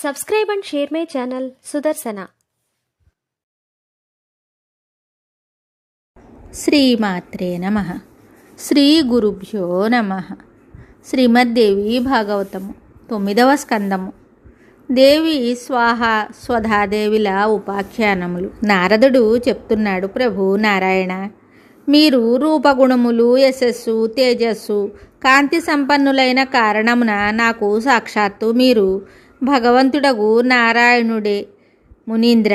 Subscribe and share my channel Sudarsana. శ్రీమాత్రే నమః. శ్రీ గురుభ్యో నమః. శ్రీమద్దేవి భాగవతము 9వ స్కందము. దేవి స్వాహ స్వధాదేవిల ఉపాఖ్యానములు. నారదుడు చెప్తున్నాడు, ప్రభు నారాయణ, మీరు రూపగుణములు, యశస్సు, తేజస్సు, కాంతి సంపన్నులైన కారణమున నాకు సాక్షాత్తు మీరు భగవంతుడగు నారాయణుడే. మునీంద్ర,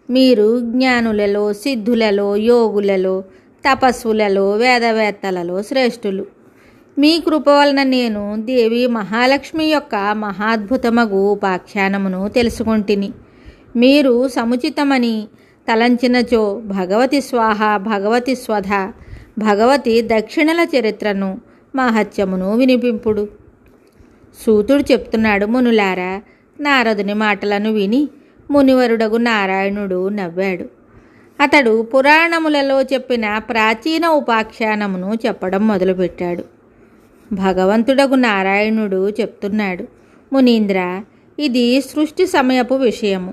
మీరు జ్ఞానులలో, సిద్ధులలో, యోగులలో, తపస్సులలో, వేదవేత్తలలో శ్రేష్ఠులు. మీ కృప వలన నేను దేవి మహాలక్ష్మి యొక్క మహాద్భుతమగు ఉపాఖ్యానమును తెలుసుకొంటిని. మీరు సముచితమని తలంచినచో భగవతి స్వాహ, భగవతి స్వధ, భగవతి దక్షిణల చరిత్రను, మహత్యమును వినిపింపుడు. సూతుడు చెప్తున్నాడు, మునులారా, నారదుని మాటలను విని మునివరుడగు నారాయణుడు నవ్వాడు. అతడు పురాణములలో చెప్పిన ప్రాచీన ఉపాఖ్యానమును చెప్పడం మొదలుపెట్టాడు. భగవంతుడగు నారాయణుడు చెప్తున్నాడు, మునీంద్ర, ఇది సృష్టి సమయపు విషయము.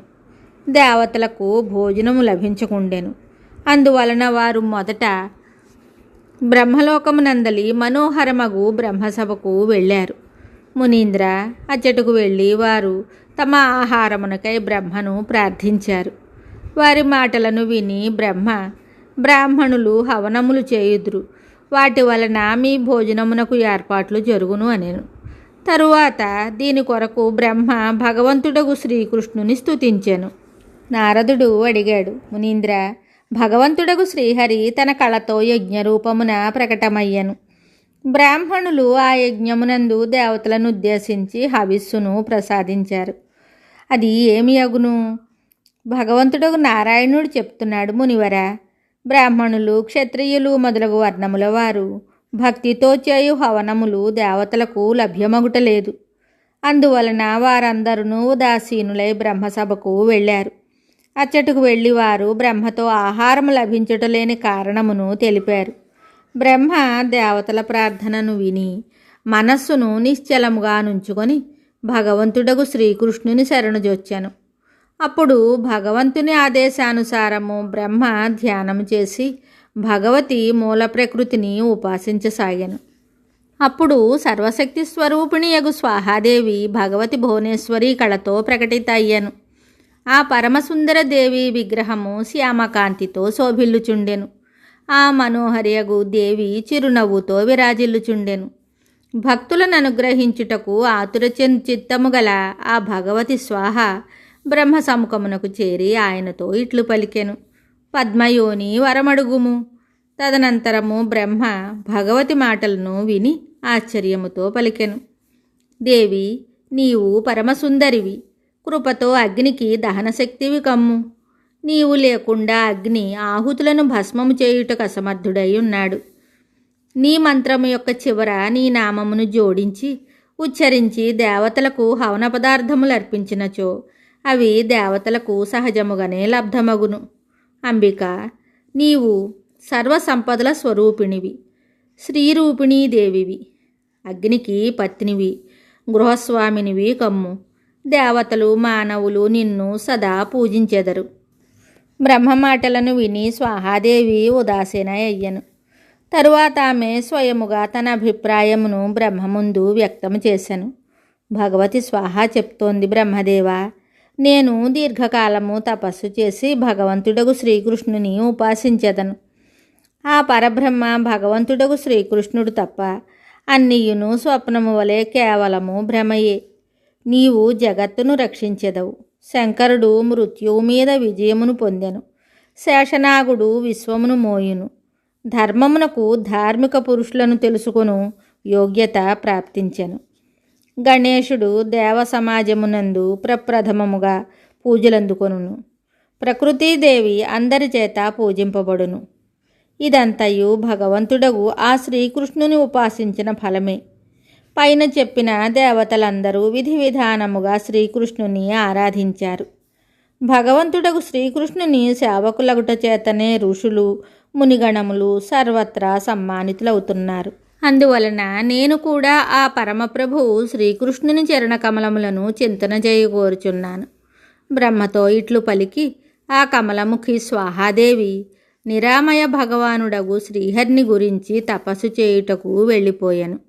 దేవతలకు భోజనము లభించకుండెను. అందువలన వారు మొదట బ్రహ్మలోకమునందలి మనోహరమగు బ్రహ్మసభకు వెళ్ళారు. మునీంద్ర, అచ్చటకు వెళ్ళి వారు తమ ఆహారమునకై బ్రహ్మను ప్రార్థించారు. వారి మాటలను విని బ్రాహ్మణులు హవనములు చేయుదురు, వాటి వలన మీ భోజనమునకు ఏర్పాట్లు జరుగును అనెను. తరువాత దీని కొరకు బ్రహ్మ భగవంతుడగు శ్రీకృష్ణుని స్తుతించెను. నారదుడు అడిగాడు, మునీంద్ర, భగవంతుడగు శ్రీహరి తన కళతో యజ్ఞరూపమున ప్రకటమయ్యను. బ్రాహ్మణులు ఆ యజ్ఞమునందు దేవతలను ఉద్దేశించి హవిస్సును ప్రసాదించారు. అది ఏమి అగును? భగవంతుడు నారాయణుడు చెప్తున్నాడు, మునివర, బ్రాహ్మణులు, క్షత్రియులు మొదలగు వర్ణముల వారు భక్తితో చేయు హవనములు దేవతలకు లభ్యమగుటలేదు. అందువలన వారందరూ ఉదాసీనులై బ్రహ్మసభకు వెళ్ళారు. అచ్చటకు వెళ్ళి వారు బ్రహ్మతో ఆహారము లభించటలేని కారణమును తెలిపారు. బ్రహ్మ దేవతల ప్రార్థనను విని మనస్సును నిశ్చలముగా నుంచుకొని భగవంతుడగు శ్రీకృష్ణుని శరణుజొచ్చెను. అప్పుడు భగవంతుని ఆదేశానుసారము బ్రహ్మ ధ్యానము చేసి భగవతి మూల ప్రకృతిని ఉపాసించసాగాను. అప్పుడు సర్వశక్తి స్వరూపిణియగు స్వాహాదేవి భగవతి భువనేశ్వరి కళతో ప్రకటిత అయ్యను. ఆ పరమసుందర దేవి విగ్రహము శ్యామకాంతితో శోభిల్లుచుండెను. ఆ మనోహరియగు దేవి చిరునవ్వుతో విరాజిల్లుచుండెను. భక్తులను అనుగ్రహించుటకు చిత్తము గల ఆ భగవతి స్వాహ బ్రహ్మ సముఖమునకు చేరి ఆయనతో ఇట్లు పలికెను, పద్మయోని వరమడుగుము. తదనంతరము బ్రహ్మ భగవతి మాటలను విని ఆశ్చర్యముతో పలికెను, దేవి, నీవు పరమసుందరివి. కృపతో అగ్నికి దహనశక్తివి కమ్ము. నీవు లేకుండా అగ్ని ఆహుతులను భస్మము చేయుటకు అసమర్థుడై ఉన్నాడు. నీ మంత్రము యొక్క చివర నీ నామమును జోడించి ఉచ్చరించి దేవతలకు హవన పదార్థములు అర్పించినచో అవి దేవతలకు సహజముగానే లబ్ధమగును. అంబిక, నీవు సర్వసంపదల స్వరూపిణివి, శ్రీరూపిణీ దేవివి, అగ్నికి పత్నివి, గృహస్వామినివి కమ్ము. దేవతలు, మానవులు నిన్ను సదా పూజించెదరు. బ్రహ్మ మాటలను విని స్వాహాదేవి ఉదాసీన అయ్యను. తరువాత ఆమె స్వయముగా తన అభిప్రాయమును బ్రహ్మ ముందు వ్యక్తం చేశాను. భగవతి స్వాహ చెప్తోంది, బ్రహ్మదేవ, నేను దీర్ఘకాలము తపస్సు చేసి భగవంతుడగు శ్రీకృష్ణుని ఉపాసించెదను. ఆ పరబ్రహ్మ భగవంతుడగు శ్రీకృష్ణుడు తప్ప అన్నియును స్వప్నము వలె కేవలము భ్రమయే. నీవు జగత్తును రక్షించెదవు. శంకరుడు మృత్యువు మీద విజయమును పొందెను. శేషనాగుడు విశ్వమును మోయును. ధర్మమునకు ధార్మిక పురుషులను తెలుసుకొను యోగ్యత ప్రాప్తించెను. గణేశుడు దేవ సమాజమునందు ప్రప్రథమముగా పూజలందుకొనును. ప్రకృతీదేవి అందరి చేత పూజింపబడును. ఇదంతయు భగవంతుడగు ఆ శ్రీకృష్ణుని ఉపాసించిన ఫలమే. పైన చెప్పిన దేవతలందరూ విధి విధానముగా శ్రీకృష్ణుని ఆరాధించారు. భగవంతుడగు శ్రీకృష్ణుని సేవకులగుట చేతనే ఋషులు, మునిగణములు సర్వత్రా సమ్మానితులవుతున్నారు. అందువలన నేను కూడా ఆ పరమప్రభువు శ్రీకృష్ణుని చరణకమలములను చింతన చేయగోరుచున్నాను. బ్రహ్మతో ఇట్లు పలికి ఆ కమలముఖి స్వాహాదేవి నిరామయ భగవానుడగు శ్రీహరిని గురించి తపస్సు చేయుటకు వెళ్ళిపోయాను.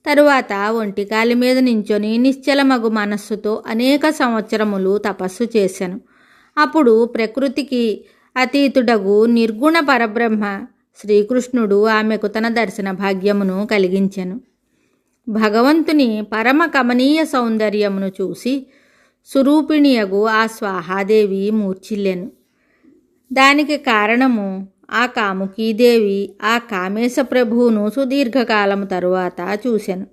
తరువాత ఒంటికాలి మీద నించొని నిశ్చలమగు మనస్సుతో అనేక సంవత్సరములు తపస్సు చేశాను. అప్పుడు ప్రకృతికి అతీతుడగు నిర్గుణ పరబ్రహ్మ శ్రీకృష్ణుడు ఆమెకు తన దర్శన భాగ్యమును కలిగించెను. భగవంతుని పరమ కమనీయ సౌందర్యమును చూసి సురూపిణియగు ఆ స్వాహాదేవి మూర్ఛిల్లెను. దానికి కారణము ఆ కాముకీదేవి ఆ కామేశ ప్రభువును సుదీర్ఘకాలము తరువాత చూసెను.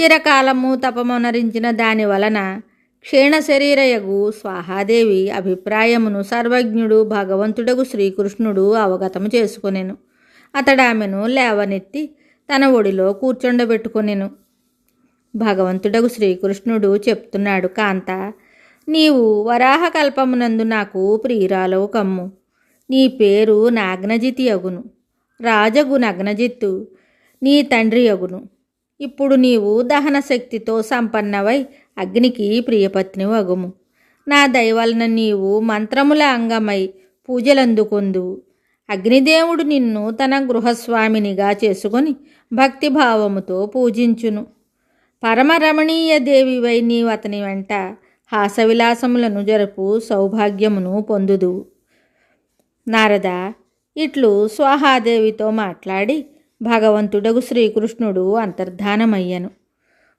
చిరకాలము తపమొనరించిన దాని వలన క్షీణ శరీరయగు స్వాహాదేవి అభిప్రాయమును సర్వజ్ఞుడు భగవంతుడగు శ్రీకృష్ణుడు అవగతము చేసుకొనెను. అతడామెను లేవనెత్తి తన ఒడిలో కూర్చొండబెట్టుకొనెను. భగవంతుడగు శ్రీకృష్ణుడు చెప్తున్నాడు, కాంత, నీవు వరాహకల్పమునందు నాకు ప్రియురాలవు కమ్ము. నీ పేరు నాగ్నజితి అగును. రాజగు నగ్నజిత్తు నీ తండ్రి అగును. ఇప్పుడు నీవు దహన శక్తితో సంపన్నవై అగ్నికి ప్రియపత్ని అగుము. నా దయవలన నీవు మంత్రముల అంగమై పూజలందుకొందువు. అగ్నిదేవుడు నిన్ను తన గృహస్వామినిగా చేసుకొని భక్తిభావముతో పూజించును. పరమరమణీయ దేవివై నీవు అతని వెంట హాసవిలాసములను జరుపు సౌభాగ్యమును పొందుదువు. నారద ఇట్లు స్వాహాదేవితో మాట్లాడి భగవంతుడగు శ్రీకృష్ణుడు అంతర్ధానమయ్యను.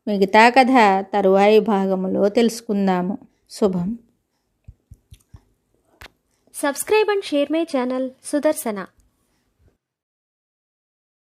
మిగతా కథ తరువాయి భాగములో తెలుసుకుందాము. శుభం. Subscribe and share my channel Sudarsana.